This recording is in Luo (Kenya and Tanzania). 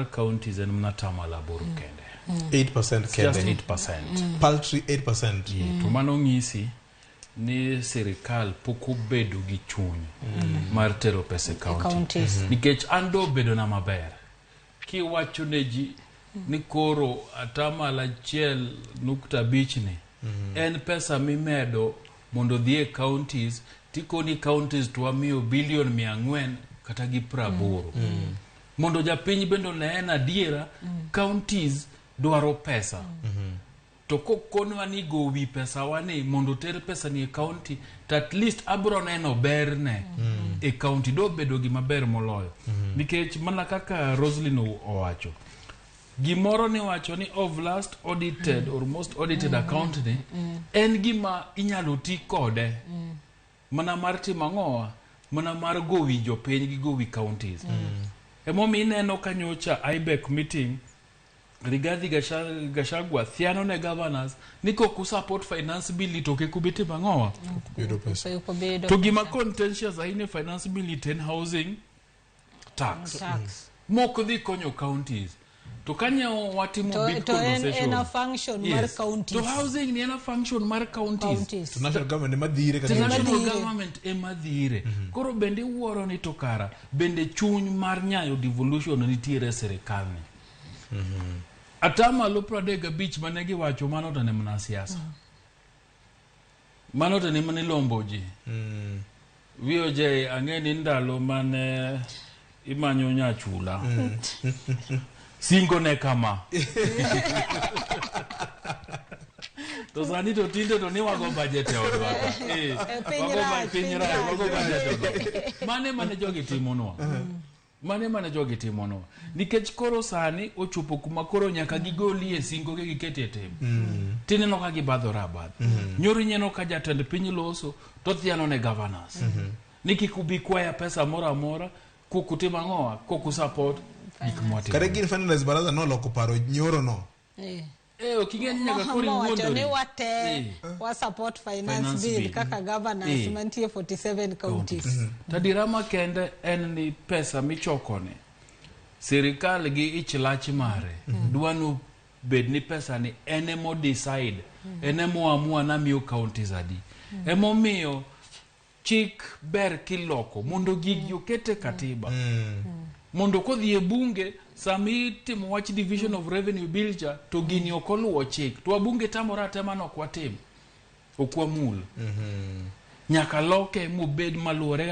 mar counties en mna tamala boru kende. 8% kende. Just 8%. Paltry 8%. To mano ng'isi ni sirkal pok obedo gi chuny mar tero pesa counties. Nikech ando bedo na maber. Kiwacho ne ji ni koro atamala 1.5 ni en pesa mimedo mondo dhi e counties, tikoni counties to amiyo bilion 400 kata gi 80. Mondo japiny bendo ne en adiera, counties dwaro pesa. To kokonwa ni gowi pesa wani mondo ter pesa ni e county, to at least abro neno berne e county do bedo gi maber moloyo. Nikech mana kaka Roslyn owacho, gimoro ni wacho ni of last audited or most audited account ni en gima inyalo ti kode mana mar timo ang'owa, mana mar gowi jopiny gi gowi counties. Emomi ineno kanyocha IBEC meeting Rigathi Gachagua thiano ne governors ni koku support finance bill to ke kubiti mang'owa to gima contentious aine finance bill ten housing tax moko dhi konyo counties. To kanya watimo big conversation to en a function mar counties. To housing ni en a function mar counties. To national government madhire kata national government madhire. Koro bende wuoro ni to kara bende chuny mar nyayo devolution nitiere sirkal ni. Atama lo 35 mane giwacho mano to ne mana siasa. Mano to ne mana lomboji. VOJ ang'eni ndalo mane imanyo nyachula. Singo ne kama. To sani to tinde to ni wago budget e odwa. Wago budget. Mane jogi timonwa. Mane jogi timonwa. Nikech koro sani ochopo kuma koro nyaka gigoli e singo ge gikete tem. Tineno ka gibadhora badh. Nyori nyeno ka jatend piny loso to thiano ne governors. Niki kubi kwaya pesa mora mora kukutima ng'owa koku support kare gin finance baraza no loko paro nyoro no okingen nyaka kori wondo ni wate wa support finance bill kaka governors mantie 47 counties. Tadirama kende en ni pesa michokone sirkal gi ichlach mare dwanu bed ni pesa ni enemo decide enemo amua na miyo counties adi emo miyo chik ber kiloko mondo gigi okete katiba mondo kodhi e bunge sami timo wach division of revenue bill cha to gini okoluwo chik to bunge tamora tema no kwatim okwamul nyaka loke mubed maluore